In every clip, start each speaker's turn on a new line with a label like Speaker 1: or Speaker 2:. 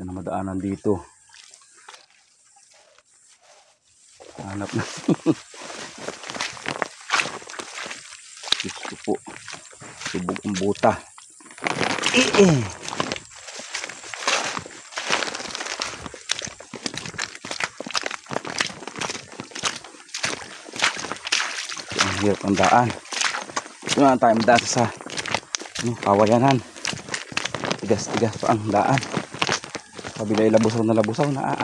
Speaker 1: na madaanan dito. Hanap na. Diyos ko po. Subog ang buta. Ang hirap ang daan. Ito na tayo madaan sa kawayanan. Tigas-tigas pa ang daan. Kabila ay labusaw na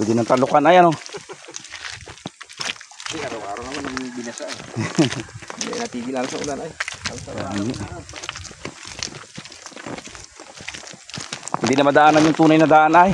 Speaker 1: pwede ng talukan. Ayan o.
Speaker 2: Araw-araw naman ang binasa. Hindi natigil lang sa ulan ay.
Speaker 1: Hindi na madaanan yung tunay na daan ay.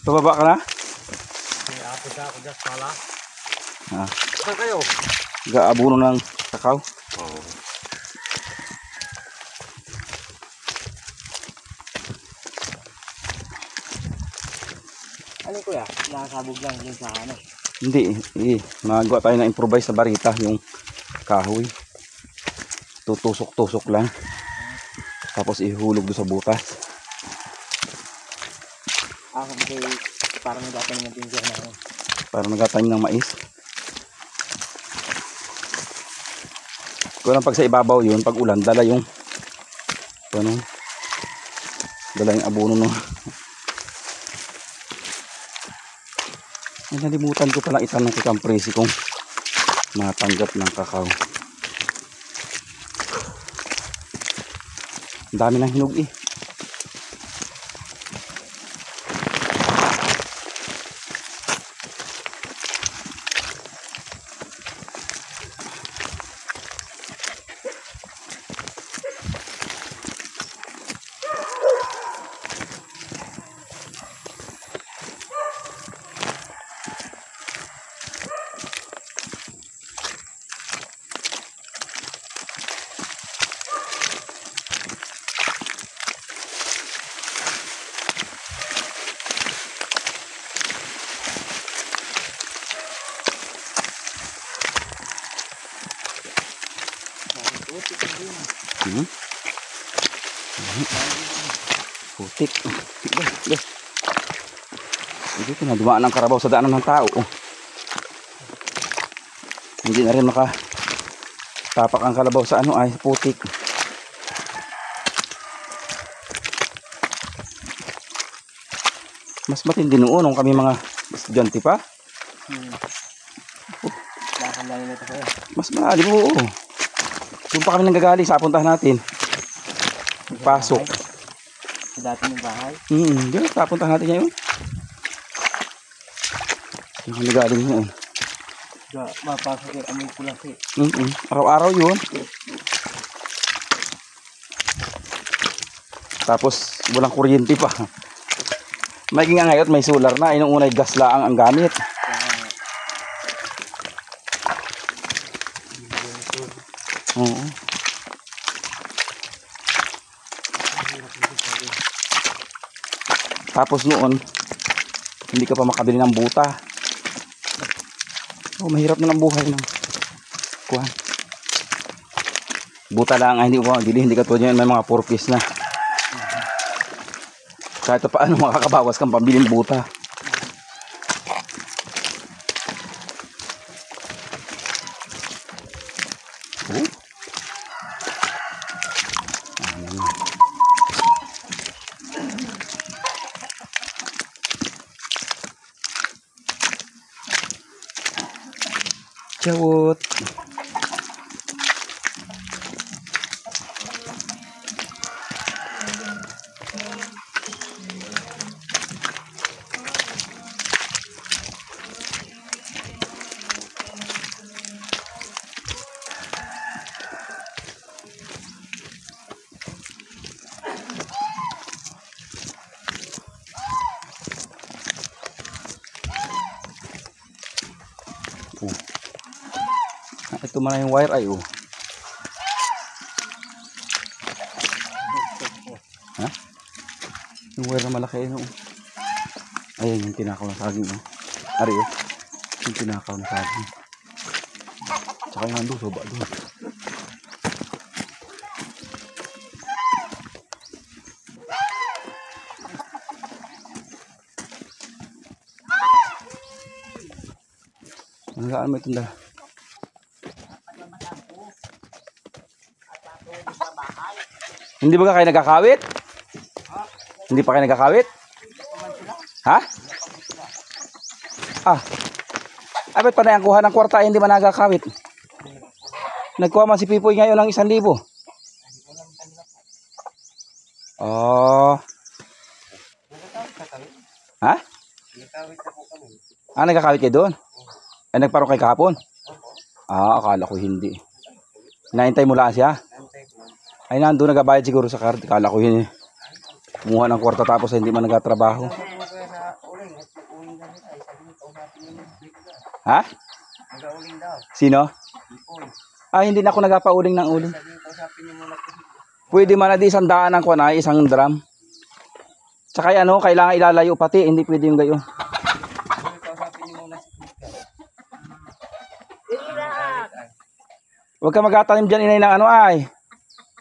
Speaker 1: Pababa ka na?
Speaker 2: May apo siya ako dyan pala.
Speaker 1: Saan kayo? Gaabuno ng kakao.
Speaker 2: Oo. Ano kuya? Nakasabog lang yung sa ano?
Speaker 1: Hindi. Magawa tayo ng improvise na barita. Yung kahoy. Tutusok-tusok lang. Tapos ihulog doon sa butas.
Speaker 2: Ako kasi parang nagatanim ng tinsiya na ako.
Speaker 1: Parang nagatanim ng mais. Kung pag sa ibabaw yun, pag ulan, dala yung abono no. Ay, nalimutan ko palang itanong kay Kampresi kung natanggap ng kakao. Ang dami ng hinog eh. Putik. Dito na dumaan ang karabaw sa daanan ng tao. Hindi na rin makatapak ang kalabaw sa ay putik. Mas matindi noon nung kami mga estudyante pa. Mas malalim oo. Doon pa kami nanggagaling sa puntahan natin. Pasok.
Speaker 2: Sa dati ng bahay?
Speaker 1: Diyan, papuntahan natin ngayon. Yung nanggagaling ngayon.
Speaker 2: Mapasok yung amoy pulaki.
Speaker 1: Araw-araw yun. Tapos walang kuryente pa. May ngayon may solar na. Inong unay gas laang ang gamit. Oo. Tapos noon hindi ka pa makabili ng buta. Mahirap na ng buhay ng kuwan. Buta lang, hindi ko mabili. Hindi ka tulad yan, may mga 4 piece na. Kahit paano makakabawas kang pambiling buta. Jawot. Ito man yung wire ay Ha? Yung wire na malaki yun Ayan yung tinakaw na saging Ari yung tinakaw na saging. Tsaka yung nandun, soba doon. Hanggaan mo itong Hindi ba kayo nagkakawit? Hindi pa kayo nagkakawit? Ha? Abet pa na yung kuha ng kwarta, hindi man nagkakawit. Nagkuha man si Pipoy ngayon ng 1,000. Oh. Ha? Nagkakawit kayo doon? Ay, nagparo kay kahapon? Akala ko hindi. Naintay mo lang siya? Ay, nandun nagabayad siguro sa card. Akala ko yun kumuha ng kwarta tapos hindi man nagtatrabaho. Ha? Sino? Hindi na ako nagpauling ng uling. Pwede man na di 100 ang kuwan ay 1 drum. Tsaka kailangan ilalayo pati, hindi pwede yung gayon. Huwag ka magatanim dyan inay ng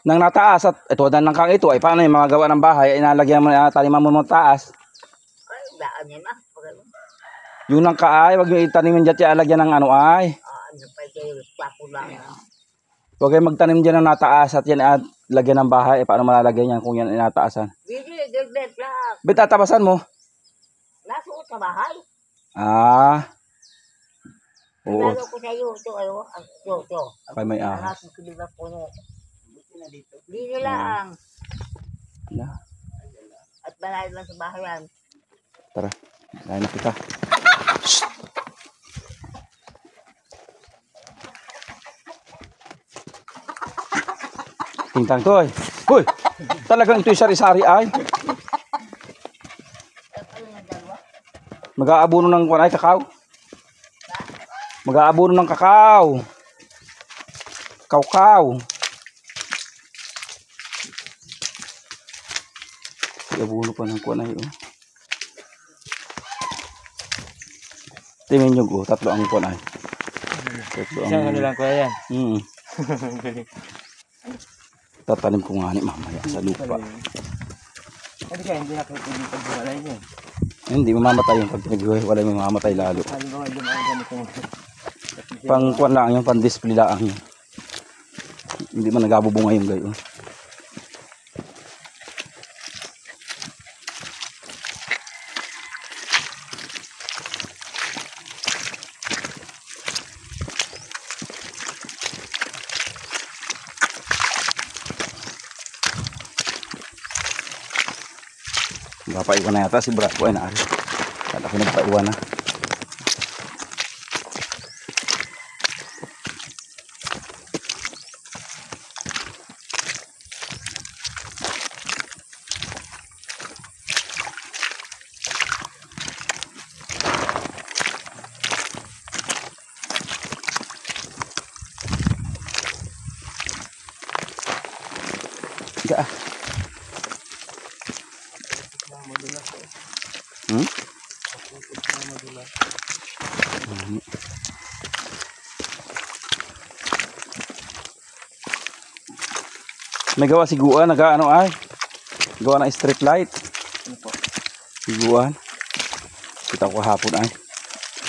Speaker 1: nang nataas at ito na lang kang ito ay paano yung mga gawa ng bahay ay nalagyan mo na taniman mo ng taas. Yung nang kaay, wag yung itanimin dyan yung alagyan ng Huwag kayong magtanim dyan ng nataas at yan at lagyan ng bahay ay paano malalagyan yan kung yan ay nataasan. Ba't tatabasan mo?
Speaker 2: Nasuot sa bahay.
Speaker 1: Oo.
Speaker 2: Ko sa iyo ito.
Speaker 1: Kay may ahas.
Speaker 2: Dito lang.
Speaker 1: Wala.
Speaker 2: At balay lang sa bahayan.
Speaker 1: Tara, lain na kita. Shhh! Tintang to Hoy! Talagang ito'y sari-sari ay. Mag-aabuno ng kakao. Mag-aabuno ng kakao. Kaukaw. Abuno pa ng kuwanay Tingin nyo tatlo ang kuwanay.
Speaker 2: Isang lang kuya yan.
Speaker 1: Tatanim ko nga mamaya sa lupa.
Speaker 2: Hindi ka, hindi na pwede pagbuhalay yun.
Speaker 1: Hindi mamamatay yung pag pinaghiwalay, mamamatay lalo. Pang kuwan lang yung pang display lang yun. Hindi man nagabubunga yung gayon. Napaiwan na yata si Braco ay naari. Kala ko nagpaiwan na. Enggak May gawa si Guan, nag-ano ay. Gawa ng street light.
Speaker 2: Ano po?
Speaker 1: Si Guan. Kita ko kahapon ay.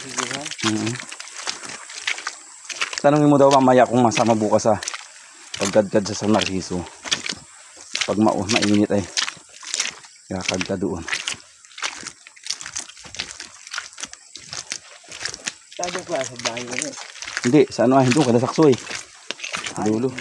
Speaker 2: Siguran?
Speaker 1: Tanungin mo daw mamaya kung masama bukas sa pagkadkad sa San Narciso. Pag mainit ay kakadka doon.
Speaker 2: Sabi ko sa bahay ko eh.
Speaker 1: Hindi, sa ano ay doon kada sakso eh. Dulo.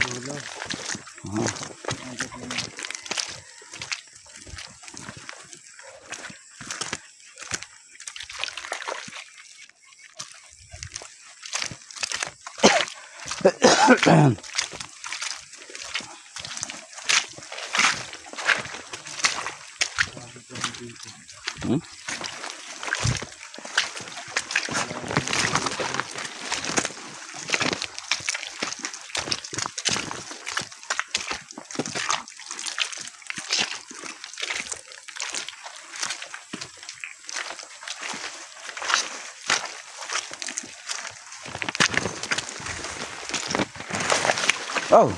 Speaker 1: Oh,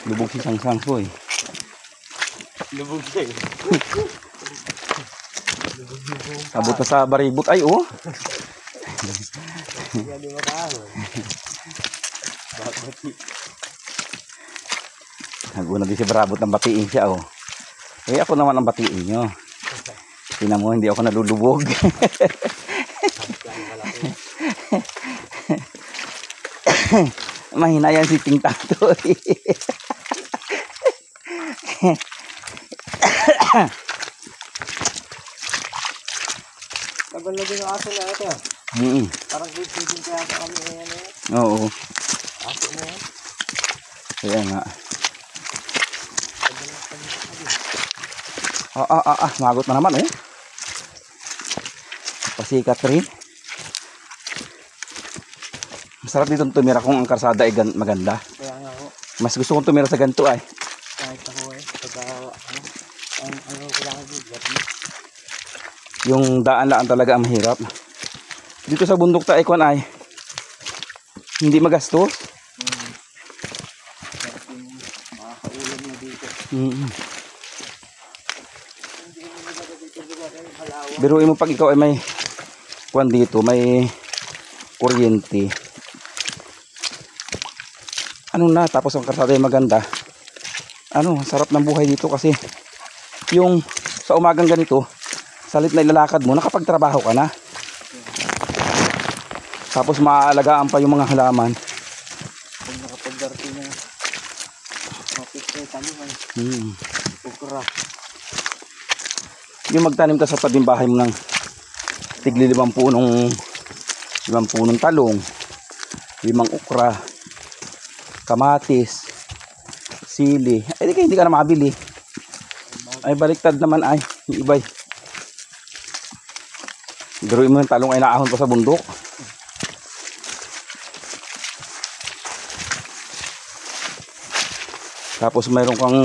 Speaker 1: lubog si Sangsang Soy.
Speaker 2: Lubog siya eh.
Speaker 1: Abot na sa baribot ay oh.
Speaker 2: Hindi di makahon. Bakit?
Speaker 1: Naguna din si Barabot ng batiin siya oh. Eh ako naman ang batiin nyo. Tingnan mo, hindi ako nalulubog. Mahina yan si Ting Tato.
Speaker 2: Tagal na din ang aso na ito. Parang good feeding kaya sa kami ngayon eh.
Speaker 1: Oo.
Speaker 2: Aso na yan.
Speaker 1: Kaya nga. Magot na naman eh. Pasikat rin. Masarap dito tumira kung ang karsada ay maganda.
Speaker 2: Kaya nga ho.
Speaker 1: Mas gusto kong tumira sa ganito ay.
Speaker 2: Kahit ako eh. Pagka ano kailangan dito.
Speaker 1: Yung daan lang talaga ang mahirap. Dito sa bundok ta Icon ay hindi magastos.
Speaker 2: Makakaulam na dito.
Speaker 1: Biruin mo pag ikaw ay may kuwan dito, may kuryente. Ano na, tapos ang karsada ay maganda. Ano, sarap ng buhay dito kasi yung sa umagang ganito, salit na ilalakad mo, nakapagtrabaho ka na. Tapos maaalagaan pa yung mga halaman.
Speaker 2: Kung nakapagdarti na mapit tanuhan. Ukra.
Speaker 1: Yung magtanim ka sa tabing bahay mo ng tigli 5 punong talong, 5 ukra, kamatis, sili. Ay hindi ka na makabili. Ay baliktad naman ay yung ibay. Biruin mo yung talong ay naahon pa sa bundok. Tapos mayroon kang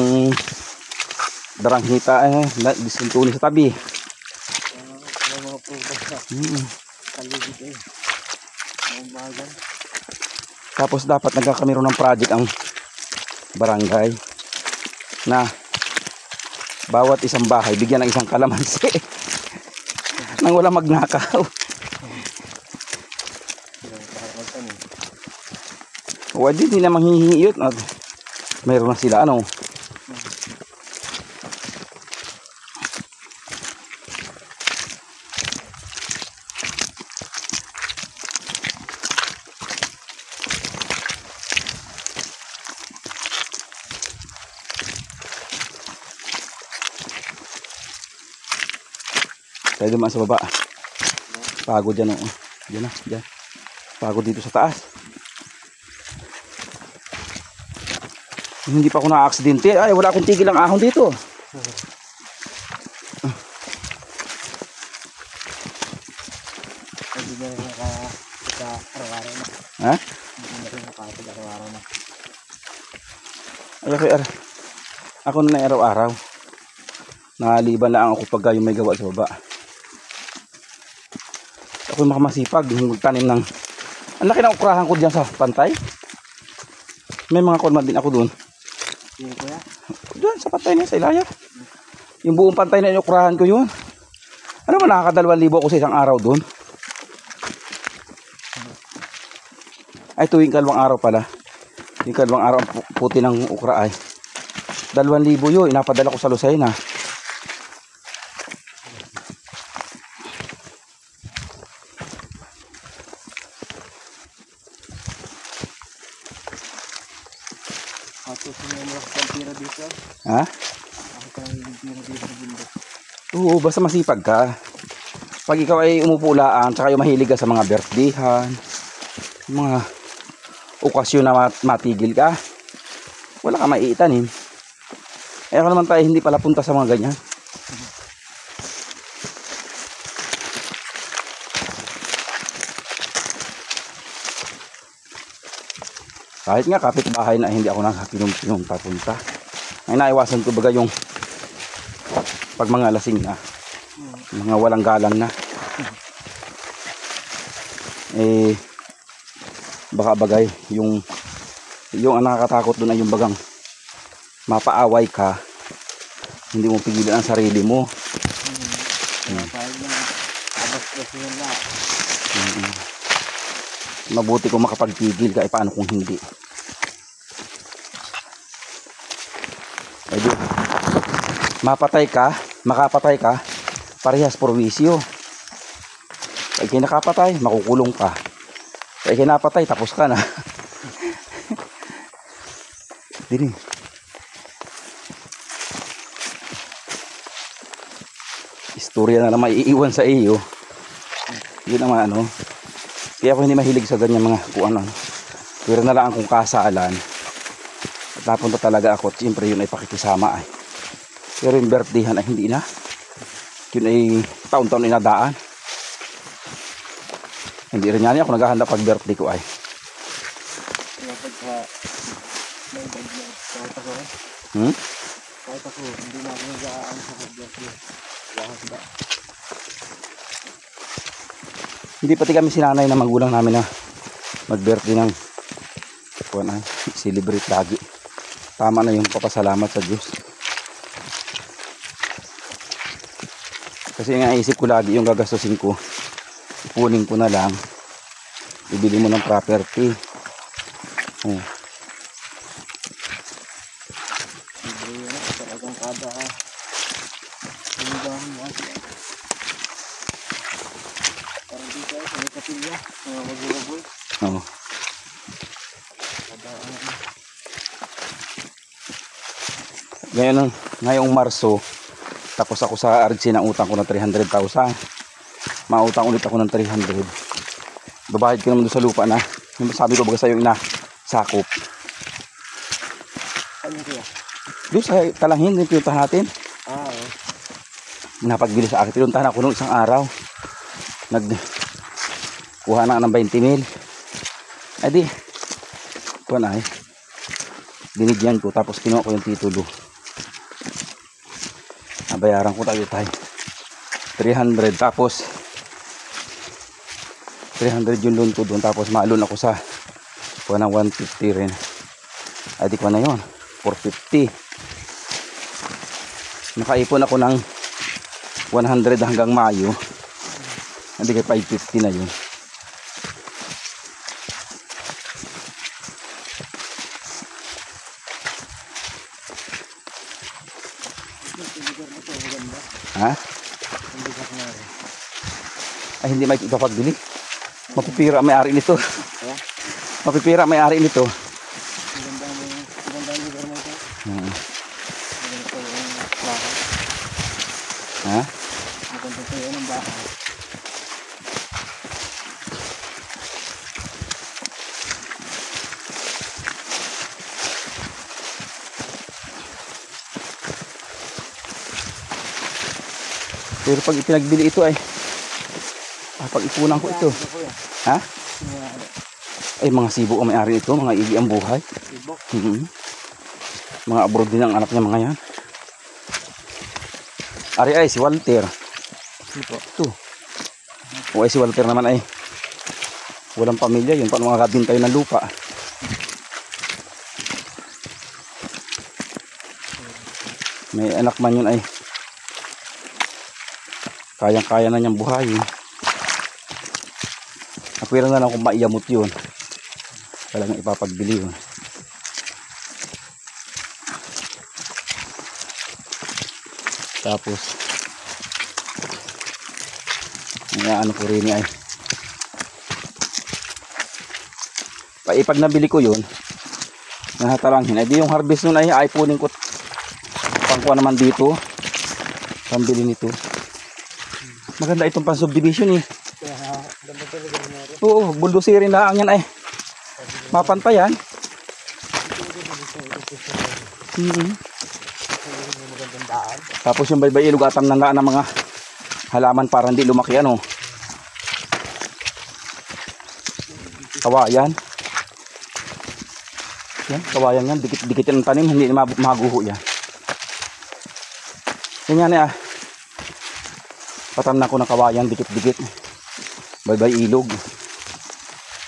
Speaker 1: daranghita disintuni sa tabi.
Speaker 2: Mga prutas na. Kaligid eh. Ang bagan.
Speaker 1: Tapos dapat nagkakamero ng project ang barangay na bawat isang bahay bigyan ng isang kalamansi nang walang magnakaw. Wadi din na manghihingi yun. Mayroon na sila ano. Tayo dumaan sa baba. Pagod dyan oh. Dyan na, dyan. Pagod dito sa taas. Hindi pa ako na-aksidente. Ay, wala akong tigil ang ahon dito.
Speaker 2: Hindi na rin araw-araw na.
Speaker 1: Ha?
Speaker 2: Hindi na rin araw-araw na.
Speaker 1: Ay, okay, ako na araw-araw. Naliban lang ako pagka yung may gawa sa baba. Ako yung makamasipag. Yung tanim ng... Ang laki ng ukrahan ko dyan sa pantay. May mga kulman din ako dun.
Speaker 2: Sino kuya?
Speaker 1: Doon sa pantay niya sa ilaya. Yung buong pantay na inukrahan ko yun. Ano ba, nakaka2,000 ako sa isang araw doon? Ay, tuwing kalawang araw pala. Yung kalawang araw ang puti ng ukra ay 2,000 yun. Inapadala ko sa Lucena.
Speaker 2: Ako sinimula ko pang tira dito.
Speaker 1: Ha?
Speaker 2: Ako pang tira dito sa bundok.
Speaker 1: Oo, basta masipag ka. Pag ikaw ay umupulaan, tsaka yung mahilig ka sa mga birthdayhan, mga okasyon na matigil ka, wala ka maiitanin. Eh ako naman tayo hindi pala punta sa mga ganyan. Kahit nga kapitbahay na hindi ako nagpinunta-punta. Ay naiwasan ko baga yung pag mga lasing na, mga walang galang na. Eh baka bagay yung ang nakakatakot doon ay yung bagang mapaaway ka, hindi mo pigilan ang sarili mo. Mabuti kung makapagpigil ka, paano kung hindi? Eh di, mapatay ka, makapatay ka, parehas porwisyo. Pag kinakapatay, makukulong ka. Pag kinapatay, tapos ka na. Dini. Istorya na naman iiwan sa iyo. Yun naman ano. Kaya ako hindi mahilig sa ganyan mga kuan ano. Pero na lang kung kasalan. At napunta talaga ako. Siyempre yun ay pakikisama ay. Pero yung birthdayhan ay hindi na. Yun ay taon-taon inadaan. Hindi rin yan ako naghahanda pag birthday ko ay.
Speaker 2: Kahit ako, hindi na ako nag-aan sa birthday. Wahanda.
Speaker 1: Hindi pati kami sinanay na magulang namin na mag-birthday ng celebrate lagi. Tama na yung papasalamat sa Diyos. Kasi nga isip ko lagi yung gagastusin ko, ipunin ko na lang, ibili mo ng property.
Speaker 2: Talagang kada hinigahan mo kasi. Parang dito ay sa kapilya, mga magulaboy.
Speaker 1: Oo. Ngayong Marso, tapos ako sa RC ng utang ko na 300,000. Mautang ulit ako ng 300. Babahid ko naman doon sa lupa na. Yung sabi ko baga sa'yo sakop.
Speaker 2: Ano kaya?
Speaker 1: Doon sa Talanghin, yung pinuntahan natin.
Speaker 2: Oo.
Speaker 1: Napagbili sa akin. Pinuntahan ako noong isang araw. Nagkuha na ng 20,000. Ay di. Ito na eh. Binigyan ko tapos kinuha ko yung titulo. Nabayaran ko tayo 300 tapos 300 yung loan ko doon tapos ma-loan ako sa kuha ng 150 rin. Ay di ko na yun 450. Nakaipon ako ng 100 hanggang Mayo. Hindi kay 550 na yun. Ha? Ay hindi may ipapagbili. Mapipira may-ari nito. Mapipira may-ari nito.
Speaker 2: Magandang lugar mo ito.
Speaker 1: Ha?
Speaker 2: Magandang tayo ng bahay.
Speaker 1: Pero pag ipinagbili ito ay pag-ipunan ko ito. Ha? Ay mga Cebu ang may-ari ito, mga igi ang buhay. Mga abroad din ang anak niya mga yan. Ari ay si Walter. Ito. O ay si Walter naman ay walang pamilya, yun pa mga kabin tayo ng lupa. May anak man yun ay kayang-kaya na niyang buhayin. Apira na lang kung maiyamot yun. Talagang ipapagbili yun. Tapos ano ko rin ay pag nabili ko yun nahatalanghin ay di yung harvest nun ay iPhone ko pangkuha naman dito pambili nito. Maganda itong pan subdivision eh. Oo, buldoserin na ang yan ay mapantayan. Tapos yung baybay ilog atang nandaan ng mga halaman para hindi lumaki ano. Kawayan. Yan, kawayan yan. Dikit-dikit yung tanim, hindi maguho yan. Yan yan patam na ko ng kawayan, dikit-dikit. Baybay ilog.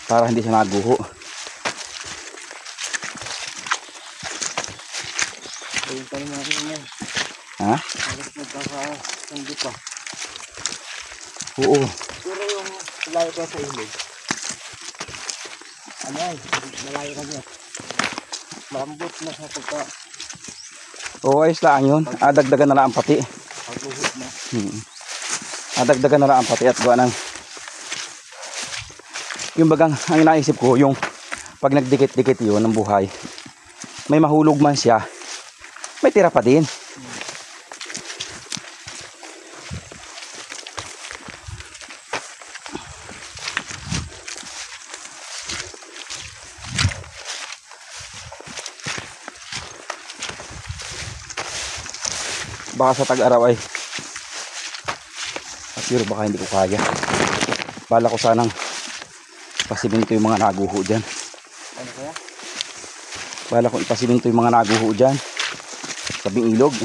Speaker 1: Para hindi siya maguho. Ha? Oo.
Speaker 2: Pero yung layo ko sa ilog. Ano ay, malayo ka niya. Malambot na sa pagka.
Speaker 1: Oo, ayos lang yun. Dagdagan na lang ang pati.
Speaker 2: Pagbuhit na.
Speaker 1: Dagdagan na lang ang pati at gawa ng yung bagang ang inaisip ko yung pag nagdikit-dikit yun ng buhay may mahulog man siya may tira pa din. Baka sa tag-araw ay pero baka hindi ko kaya. Bala ko sanang pasiminto yung mga naguho dyan.
Speaker 2: Ano kaya?
Speaker 1: Bala ko ipasiminto yung mga naguho dyan sabing ilog.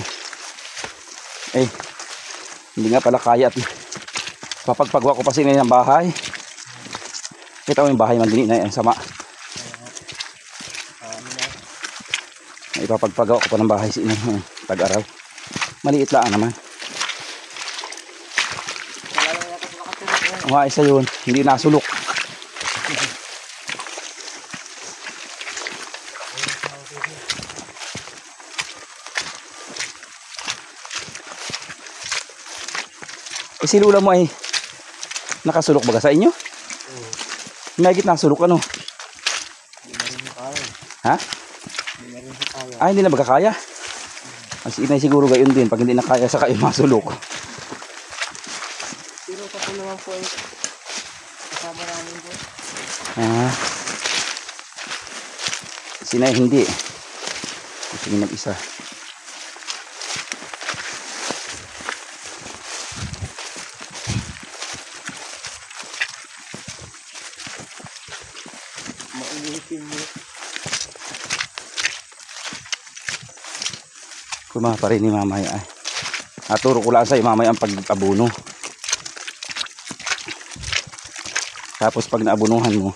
Speaker 1: Hindi nga pala kaya at papagpagawa ko pa sila ng bahay. Kita mo yung bahay man din na sama. Ipapagpagawa ko pa ng bahay sila tag-araw. Maliit lang naman. Nga isa yun, hindi nasulok. Si lula mo ay nakasulok baga sa inyo? May gitna sulok ano? Ha? Hindi na baga kaya? As inay siguro gayon din pag hindi na kaya sa kayo masulok.
Speaker 2: Pero sa naman po ay kasama namin po.
Speaker 1: Sinay hindi. Sige mag-isa.
Speaker 2: Maulitin mo.
Speaker 1: Kuma pa rin ni mamaya ay. Naturo ko lang sa mamaya ang pag-abuno. Tapos pag naabunuhan mo,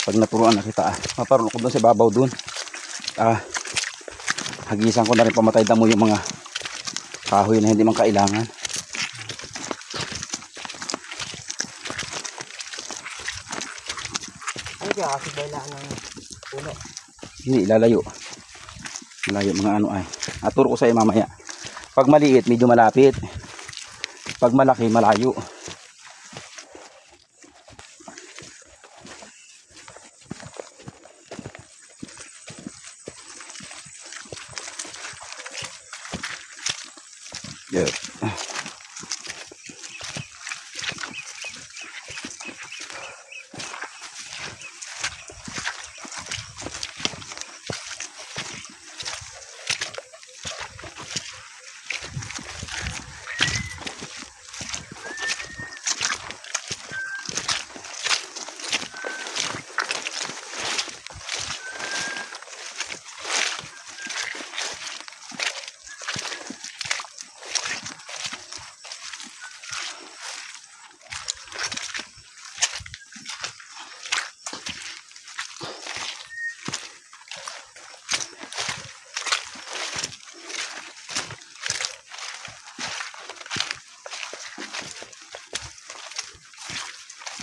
Speaker 1: pag naturuan na kita, maparulo ko doon sa babaw doon. Hagisan ko na rin pamatay damo yung mga kahoy na hindi man kailangan.
Speaker 2: Ay, kaya kasi bailaan ng puno.
Speaker 1: Hindi, ilalayo. Malayo mga ano ay. Aturo ko sa iyo mamaya. Pag maliit, medyo malapit. Pag malaki, malayo. Yeah.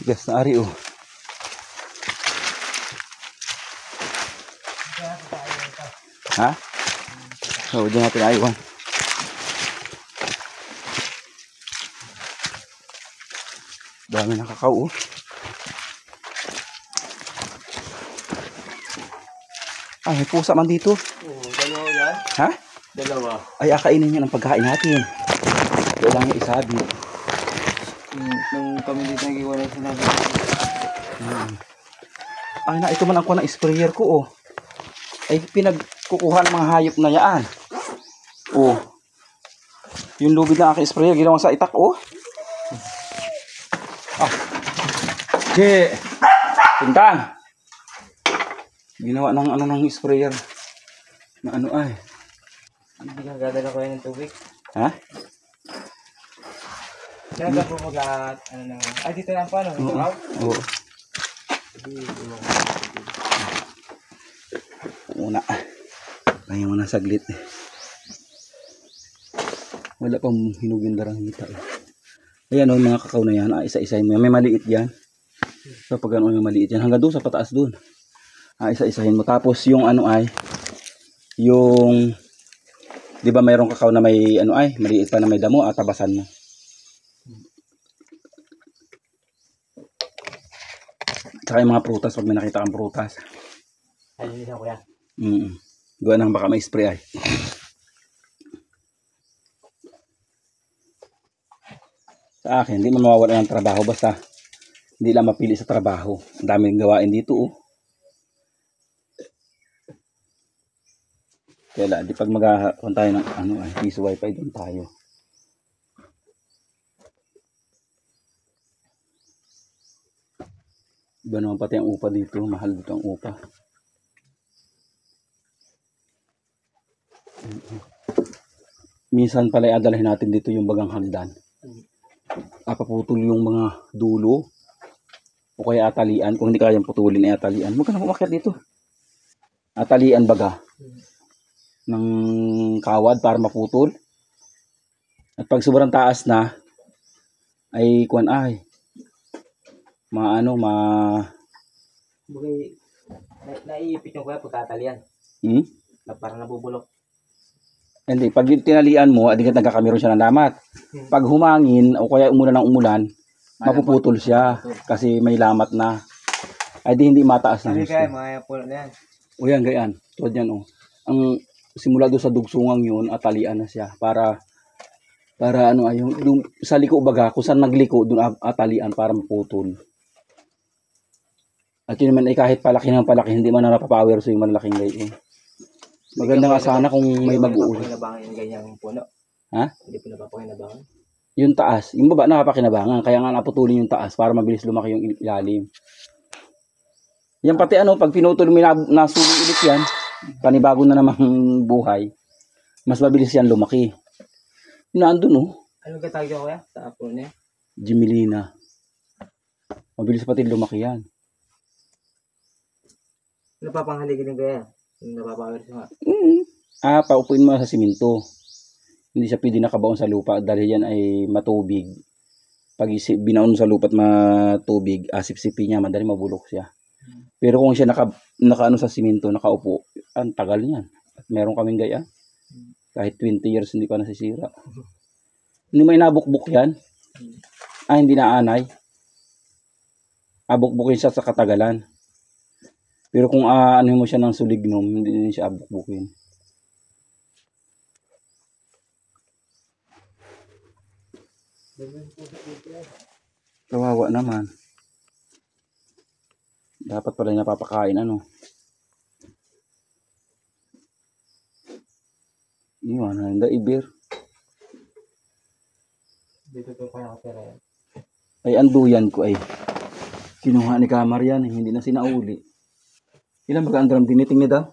Speaker 1: Gas na ari oh. Ha? So, dyan natin aywan. Dami ng kakao oh. Ay, may pusa man dito.
Speaker 2: Oo, dalawa yan.
Speaker 1: Ha?
Speaker 2: Dalawa.
Speaker 1: Ay, akainin niya ng pagkain natin. Kailangan isabi.
Speaker 2: Nung kami dito nag-iwalay sinabi.
Speaker 1: Ay na, ito man ang kuha ng sprayer ko oh. Ay, pinagkukuha ng mga hayop na yan. Oh. Yung lubid ng aking sprayer, ginawa sa itak oh. Ah. Che. Tintang. Ginawa ng ano ng sprayer. Na ano ay.
Speaker 2: Hindi ka gadala ko yan ng tubig.
Speaker 1: Ha?
Speaker 2: Kaya ka po ano na. Ay, dito lang pa, no?
Speaker 1: Oo. Oo. Una. Kaya mo na saglit. Wala pang hinugin darang hita. Ayan o, mga kakao na yan. Isa-isahin mo. May maliit yan. So pag ano yung maliit yan. Hanggang doon sa pataas doon. Isa-isahin mo. Tapos yung ano ay. Yung. Di ba mayroong kakao na may ano ay. Maliit pa na may damo. Tabasan mo. Tsaka yung mga prutas. Pag may nakita kang prutas.
Speaker 2: Ayun nila ko yan.
Speaker 1: Gawa nang baka may spray ay. Sa akin, hindi man mawawala ng trabaho. Basta hindi lang mapili sa trabaho. Ang daming gawain dito oh. Kaya di pag magkakaroon tayo ng ano ay piso wifi doon tayo. Iba naman pati ang upa dito. Mahal dito ang upa. Minsan pala adalhin natin dito yung bagang hagdan. Paputol yung mga dulo o kaya atalian. Kung hindi kayang putulin ay atalian. Huwag ka na umakyat dito. Atalian baga ng kawad para maputol. At pag sobrang taas na ay kuan ay
Speaker 2: Bagay, naiipit yung kuya pagkatalian. Na parang nabubulok.
Speaker 1: Hindi, pag tinalian mo, adi ka nagkakameron siya ng lamat. Pag humangin o kaya umulan ng umulan, mapuputol siya kasi may lamat na. Ay di hindi mataas na
Speaker 2: Sabi
Speaker 1: gusto.
Speaker 2: kaya, mga pulot na yan.
Speaker 1: O yan, gayaan. Tulad yan o. Ang simula doon sa dugsungang yun, atalian na siya. Para ano ay yung sa liko baga, kung saan nagliko, doon atalian para maputol. At yun naman ay kahit palaki ng palaki, hindi man na napapower so yung malalaking gayon. Maganda nga sana kung may mag-uuli.
Speaker 2: Hindi pa yung ganyang puno.
Speaker 1: Ha?
Speaker 2: Hindi pa napapakinabangan.
Speaker 1: Yung taas, yung baba nakapakinabangan. Kaya nga naputulin yung taas para mabilis lumaki yung ilalim. Yan pati ano, pag pinutol mo nasuling ulit yan, panibago na namang buhay, mas mabilis yan lumaki. Nandun oh.
Speaker 2: Anong katawag ko kuya? Sa puno niya?
Speaker 1: Gemilina. Mabilis pati lumaki yan.
Speaker 2: Napapanghalikin yung kaya? Yung napapower siya nga?
Speaker 1: Paupuin mo sa siminto. Hindi siya pwede nakabaon sa lupa dahil yan ay matubig. Pag binaon sa lupa at matubig, sipsipin niya, madali mabulok siya. Pero kung siya nakaano sa siminto, nakaupo, ang tagal niyan. At meron kaming gaya. Kahit 20 years hindi pa nasisira. Hindi may nabukbuk yan. Hindi na anay. Abukbukin siya sa katagalan. Pero kung ano mo siya ng sulignom, hindi din siya abukbukin. Kawawa naman. Dapat pala napapakain ano. Iwan na hindi ibir.
Speaker 2: Dito ko kaya kapera yan.
Speaker 1: Ay anduyan ko ay. Kinuha ni Kamar yan, hindi na sinauli. Ilan baga ang drum tiniting niya daw?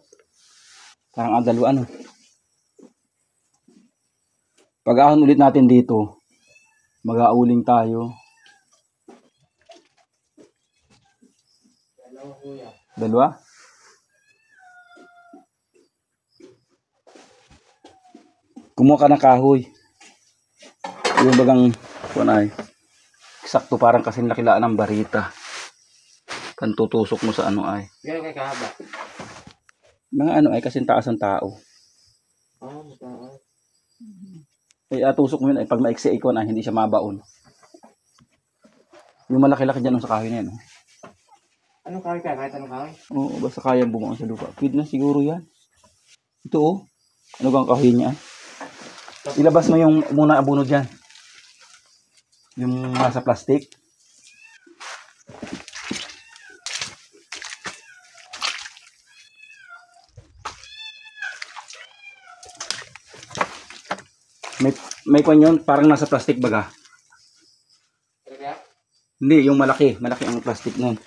Speaker 1: Parang adalo ano. Pag-ahon ulit natin dito, mag-auling tayo. Dalawa? Kumuha ka ng kahoy. Yung bagang kunay. Eksakto parang kasing lakilaan ng barita. Kan tutusok mo sa ano ay.
Speaker 2: Gano'n kay kahaba?
Speaker 1: Mga ano ay kasing taas ng tao.
Speaker 2: Mataas.
Speaker 1: Eh, tusok mo yun ay pag maiksi ikon ay hindi siya mabaon. Yung malaki-laki dyan sa kahoy na yan. Oh.
Speaker 2: Anong kahoy ka? Kahit anong kahoy?
Speaker 1: Oo, basta kaya bumaon sa lupa. Pwede na siguro yan. Ito oh. Ano bang kahoy niya? Ilabas mo yung muna abono dyan. Yung nasa plastic. May kwan yun, parang nasa plastic baga. Hindi, yung malaki. Malaki ang plastic nun.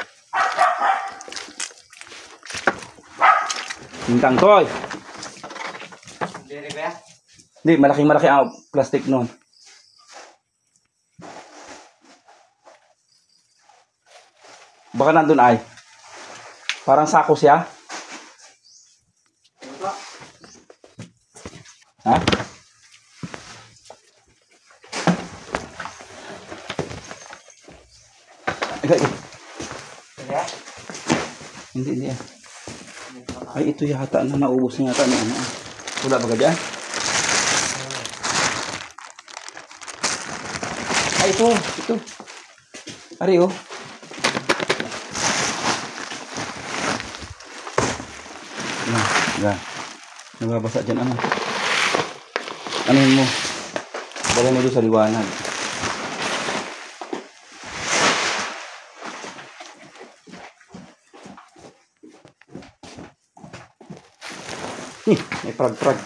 Speaker 1: Hintang toy. Hindi, malaki ang plastic nun. Baka nandun ay. Parang sako siya. Ha? Hindi yan. Ay, ito yata na naubos na yata. Ano. Wala ba ka dyan? Ay, ito. Ari, oh. Nababasa dyan, ano. Anuhin mo. Dala mo doon sa liwanag. May prag-prag.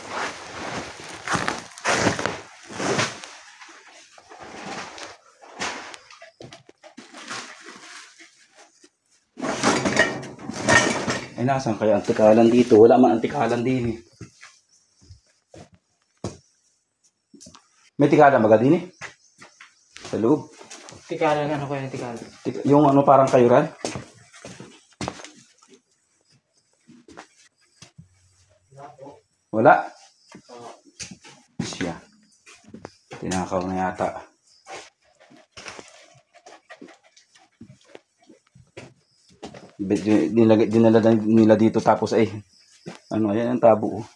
Speaker 1: Ay, nasan kaya antikalan dito? Wala man antikalan din eh. May tikalan baga din eh? Sa loob.
Speaker 2: Tikalan, ano kaya tikalan?
Speaker 1: Yung ano parang kayuran? Wala? Siya. Tinakaw na yata. Dinala nila dito tapos ay ano yan ang tabo.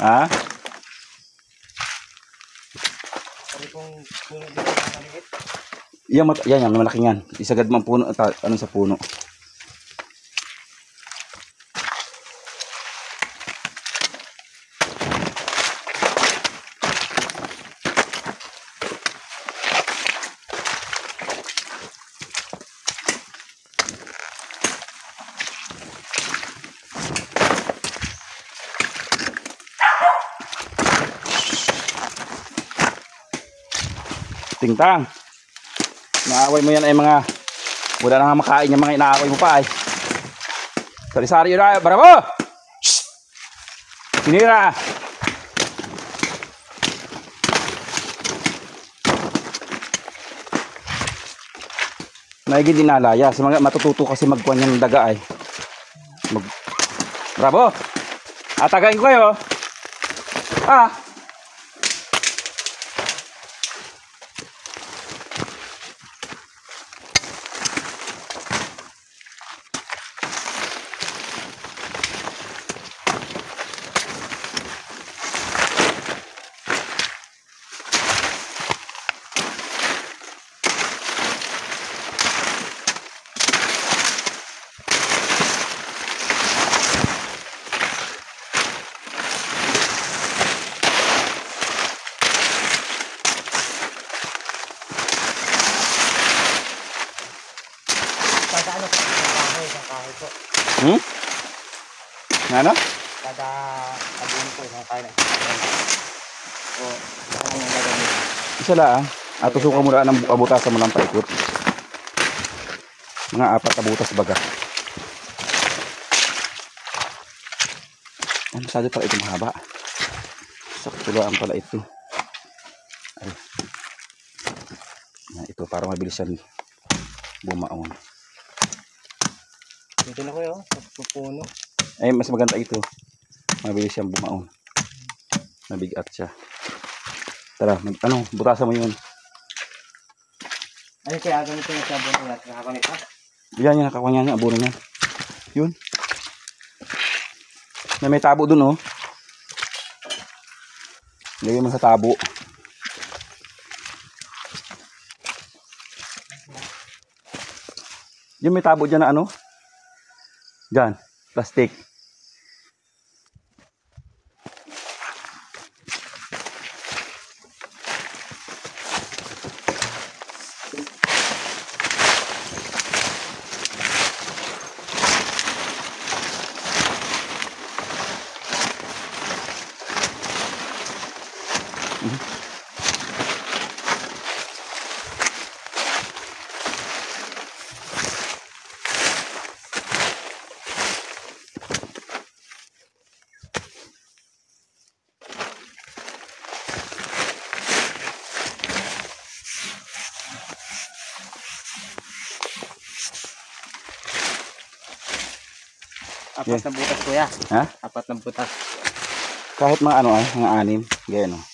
Speaker 1: Ha?
Speaker 2: Sabi kong puno dito na maliit.
Speaker 1: Yan, malaking yan. Isagad mo ang puno, ano sa puno. Tingtang. Naaway mo yan ay mga wala na nga makain yung mga inaaway mo pa ay. Sari-sari yun ay. Bravo! Shhh! Sinira! Naigin dinalaya. Sa mga matututo kasi magkuhan yung daga ay. Bravo! Atagain ko kayo. Ah!
Speaker 2: Kada ano po, isang kahoy po.
Speaker 1: Ano?
Speaker 2: Kada abono po, isang kahoy na isang kahoy. O, ano yung lagay nito?
Speaker 1: Isa lang. At tusukan mo na ng abutasan mo ng paikot. Mga 4 na butas baga. Ay, masyado pala ito mahaba. Saktulaan pala ito. Ay. Yan, ito para mabilis yan bumaon.
Speaker 2: Dito na ko yun, sa pupuno.
Speaker 1: Ay, mas maganda ito. Mabilis yan bumaon. Mabigat siya. Tara, butasan mo yun.
Speaker 2: Ano kaya ganito yung sabon nila? Nakakonect pa?
Speaker 1: Yan, nakakuha niya, abono niya. Yun. May tabo dun, oh. Lagyan mo sa tabo. Yung may tabo dyan na ano? Dyan, plastic.
Speaker 2: Apat na butas kuya.
Speaker 1: Ha?
Speaker 2: 4 na butas.
Speaker 1: Kahit mga mga 6, ganyan, oh.